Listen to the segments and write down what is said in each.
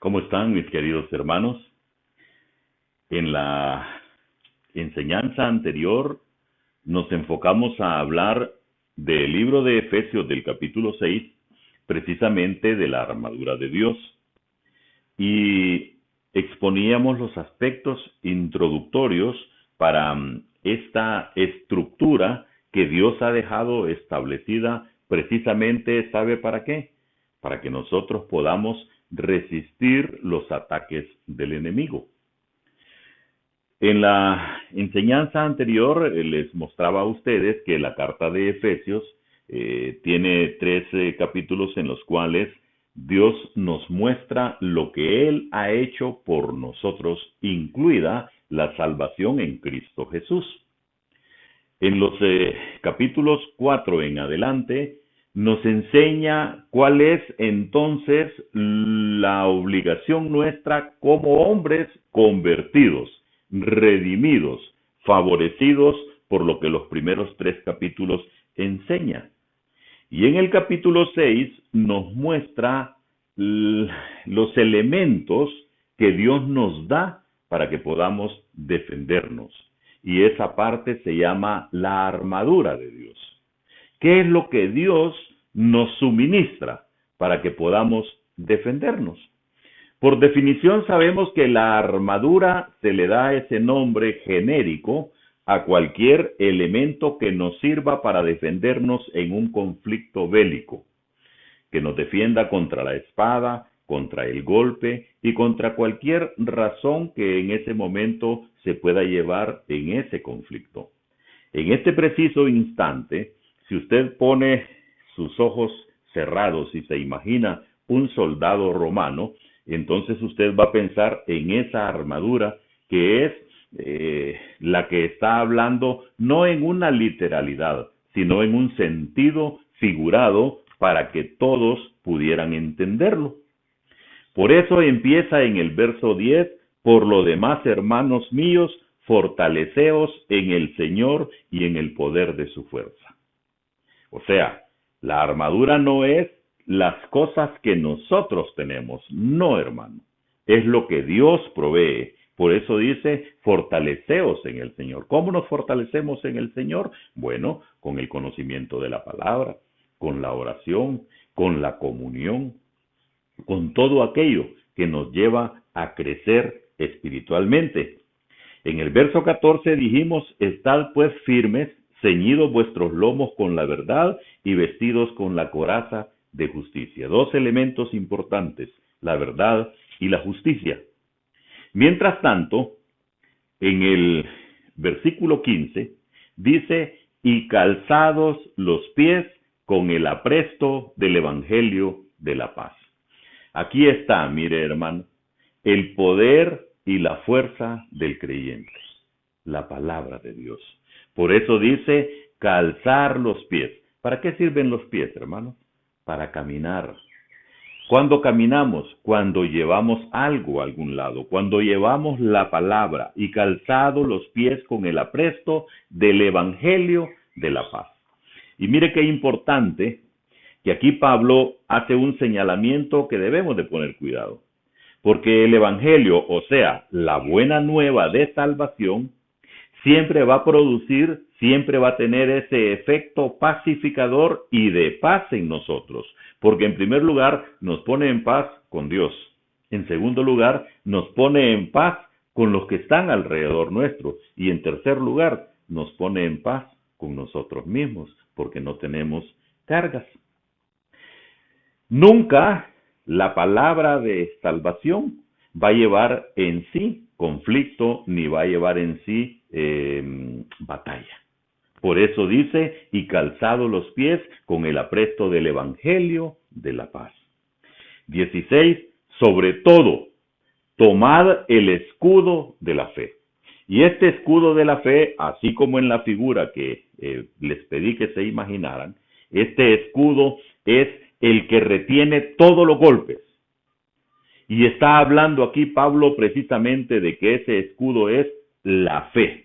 ¿Cómo están mis queridos hermanos? En la enseñanza anterior nos enfocamos a hablar del libro de Efesios del capítulo 6, precisamente de la armadura de Dios. Y exponíamos los aspectos introductorios para esta estructura que Dios ha dejado establecida precisamente, ¿sabe para qué? Para que nosotros podamos resistir los ataques del enemigo. En la enseñanza anterior les mostraba a ustedes que la carta de Efesios tiene 13 capítulos en los cuales Dios nos muestra lo que Él ha hecho por nosotros, incluida la salvación en Cristo Jesús. En los capítulos 4 en adelante, nos enseña cuál es entonces la obligación nuestra como hombres convertidos, redimidos, favorecidos por lo que los primeros 3 capítulos enseñan. Y en el capítulo 6 nos muestra los elementos que Dios nos da para que podamos defendernos. Y esa parte se llama la armadura de Dios. ¿Qué es lo que Dios nos suministra para que podamos defendernos? Por definición sabemos que la armadura se le da ese nombre genérico a cualquier elemento que nos sirva para defendernos en un conflicto bélico, que nos defienda contra la espada, contra el golpe y contra cualquier razón que en ese momento se pueda llevar en ese conflicto. En este preciso instante, si usted pone sus ojos cerrados y se imagina un soldado romano, entonces usted va a pensar en esa armadura que es la que está hablando no en una literalidad, sino en un sentido figurado para que todos pudieran entenderlo. Por eso empieza en el verso 10, por lo demás, hermanos míos, fortaleceos en el Señor y en el poder de su fuerza. O sea, la armadura no es las cosas que nosotros tenemos, no, hermano. Es lo que Dios provee. Por eso dice, fortaleceos en el Señor. ¿Cómo nos fortalecemos en el Señor? Bueno, con el conocimiento de la palabra, con la oración, con la comunión, con todo aquello que nos lleva a crecer espiritualmente. En el verso 14 dijimos, estad pues firmes, ceñidos vuestros lomos con la verdad y vestidos con la coraza de justicia. 2 elementos importantes, la verdad y la justicia. Mientras tanto, en el versículo 15 dice, y calzados los pies con el apresto del evangelio de la paz. Aquí está, mire hermano, el poder y la fuerza del creyente, la palabra de Dios. Por eso dice, calzar los pies. ¿Para qué sirven los pies, hermano? Para caminar. ¿Cuándo caminamos? Cuando llevamos algo a algún lado, cuando llevamos la palabra y calzado los pies con el apresto del evangelio de la paz. Y mire qué importante que aquí Pablo hace un señalamiento que debemos de poner cuidado. Porque el evangelio, o sea, la buena nueva de salvación, siempre va a producir, siempre va a tener ese efecto pacificador y de paz en nosotros. Porque en primer lugar nos pone en paz con Dios. En segundo lugar nos pone en paz con los que están alrededor nuestro. Y en tercer lugar nos pone en paz con nosotros mismos porque no tenemos cargas. Nunca la palabra de salvación va a llevar en sí conflicto ni va a llevar en sí batalla. Por eso dice, y calzado los pies con el apresto del evangelio de la paz. 16, sobre todo, tomad el escudo de la fe. Y este escudo de la fe, así como en la figura que les pedí que se imaginaran, este escudo es el que retiene todos los golpes. Y está hablando aquí Pablo precisamente de que ese escudo es la fe.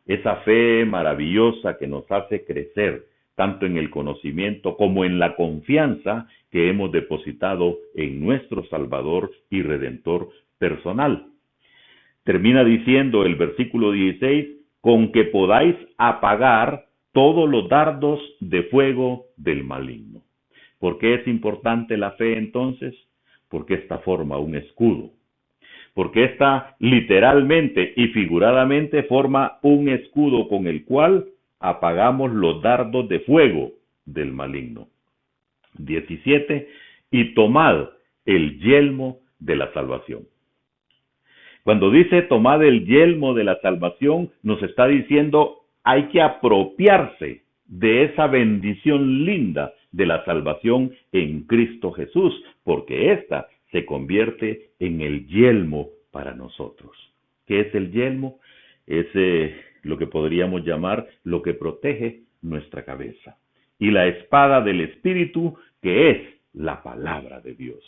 Esa fe maravillosa que nos hace crecer, tanto en el conocimiento como en la confianza que hemos depositado en nuestro Salvador y Redentor personal. Termina diciendo el versículo 16, con que podáis apagar todos los dardos de fuego del maligno. ¿Por qué es importante la fe entonces? Porque esta forma un escudo. Porque esta literalmente y figuradamente forma un escudo con el cual apagamos los dardos de fuego del maligno. 17. Y tomad el yelmo de la salvación. Cuando dice tomad el yelmo de la salvación, nos está diciendo hay que apropiarse de esa bendición linda de la salvación en Cristo Jesús, porque ésta se convierte en el yelmo para nosotros. ¿Qué es el yelmo? Es lo que podríamos llamar lo que protege nuestra cabeza. Y la espada del Espíritu, que es la palabra de Dios.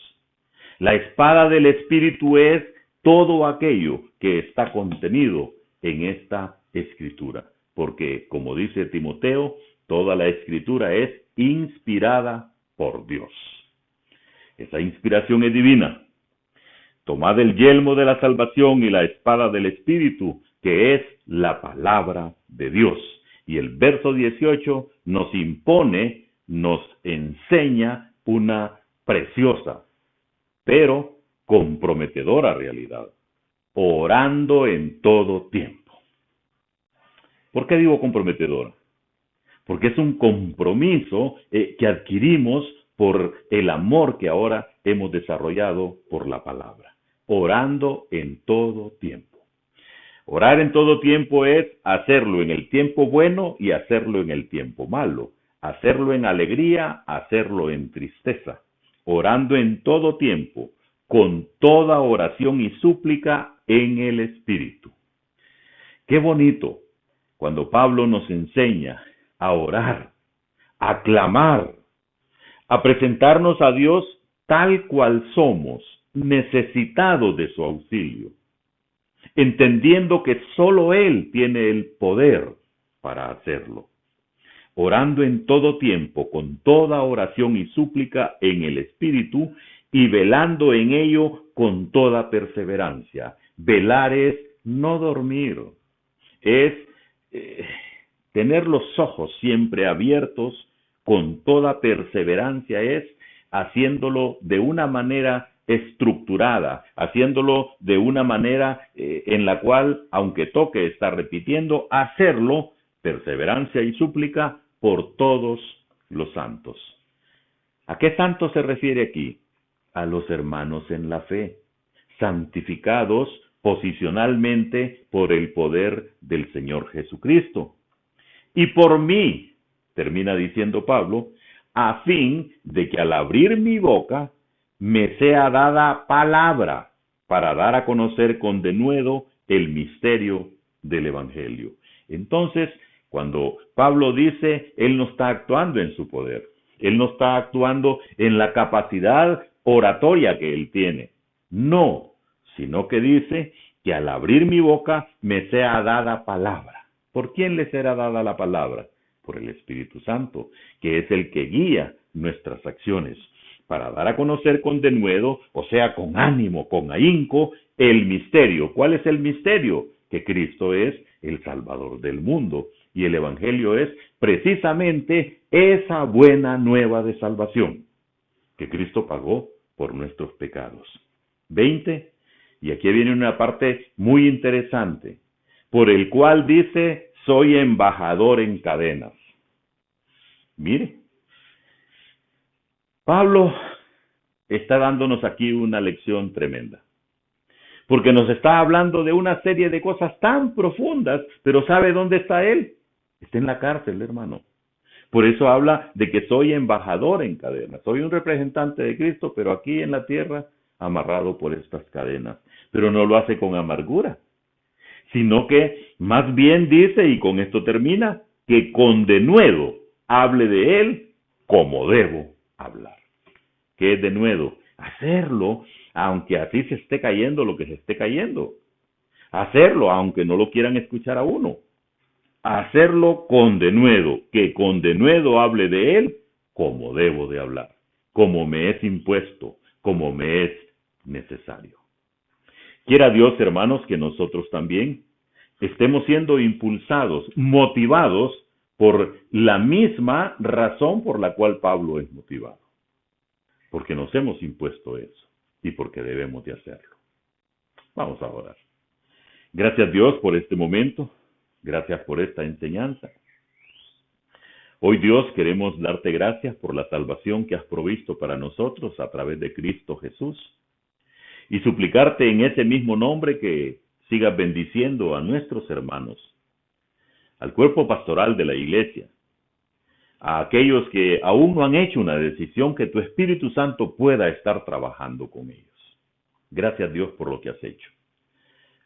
La espada del Espíritu es todo aquello que está contenido en esta Escritura. Porque, como dice Timoteo, toda la Escritura es inspirada por Dios. Esa inspiración es divina. Tomad el yelmo de la salvación y la espada del Espíritu, que es la palabra de Dios. Y el verso 18 nos impone, nos enseña una preciosa, pero comprometedora realidad. Orando en todo tiempo. ¿Por qué digo comprometedora? Porque es un compromiso que adquirimos por el amor que ahora hemos desarrollado por la palabra. Orando en todo tiempo. Orar en todo tiempo es hacerlo en el tiempo bueno y hacerlo en el tiempo malo. Hacerlo en alegría, hacerlo en tristeza. Orando en todo tiempo, con toda oración y súplica en el Espíritu. Qué bonito cuando Pablo nos enseña a orar, a clamar, a presentarnos a Dios tal cual somos, necesitados de su auxilio, entendiendo que solo Él tiene el poder para hacerlo. Orando en todo tiempo, con toda oración y súplica en el Espíritu, y velando en ello con toda perseverancia. Velar es no dormir, es tener los ojos siempre abiertos con toda perseverancia, es haciéndolo de una manera estructurada, haciéndolo de una manera en la cual, aunque toque estar repitiendo, hacerlo, perseverancia y súplica por todos los santos. ¿A qué santos se refiere aquí? A los hermanos en la fe, santificados posicionalmente por el poder del Señor Jesucristo. Y por mí, termina diciendo Pablo, a fin de que al abrir mi boca me sea dada palabra para dar a conocer con denuedo el misterio del Evangelio. Entonces, cuando Pablo dice, él no está actuando en su poder, él no está actuando en la capacidad oratoria que él tiene, no, sino que dice que al abrir mi boca me sea dada palabra. ¿Por quién le será dada la palabra? Por el Espíritu Santo, que es el que guía nuestras acciones, para dar a conocer con denuedo, o sea, con ánimo, con ahínco, el misterio. ¿Cuál es el misterio? Que Cristo es el Salvador del mundo, y el Evangelio es precisamente esa buena nueva de salvación, que Cristo pagó por nuestros pecados. 20, y aquí viene una parte muy interesante, por el cual dice, soy embajador en cadenas. Mire, Pablo está dándonos aquí una lección tremenda, porque nos está hablando de una serie de cosas tan profundas, pero ¿sabe dónde está él? Está en la cárcel, hermano. Por eso habla de que soy embajador en cadenas, soy un representante de Cristo, pero aquí en la tierra amarrado por estas cadenas. Pero no lo hace con amargura, sino que más bien dice, y con esto termina, que con denuedo hable de él como debo hablar. ¿Qué es denuedo? Hacerlo, aunque así se esté cayendo lo que se esté cayendo. Hacerlo, aunque no lo quieran escuchar a uno. hacerlo con denuedo, que con denuedo hable de él como debo de hablar, como me es impuesto, como me es necesario. Quiera Dios, hermanos, que nosotros también estemos siendo impulsados, motivados por la misma razón por la cual Pablo es motivado. Porque nos hemos impuesto eso y porque debemos de hacerlo. Vamos a orar. Gracias Dios por este momento. Gracias por esta enseñanza. Hoy Dios queremos darte gracias por la salvación que has provisto para nosotros a través de Cristo Jesús y suplicarte en ese mismo nombre que sigas bendiciendo a nuestros hermanos, al cuerpo pastoral de la iglesia, a aquellos que aún no han hecho una decisión, que tu Espíritu Santo pueda estar trabajando con ellos. Gracias Dios por lo que has hecho.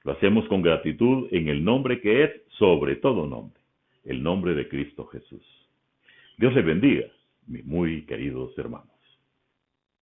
Lo hacemos con gratitud en el nombre que es sobre todo nombre, el nombre de Cristo Jesús. Dios les bendiga, mis muy queridos hermanos.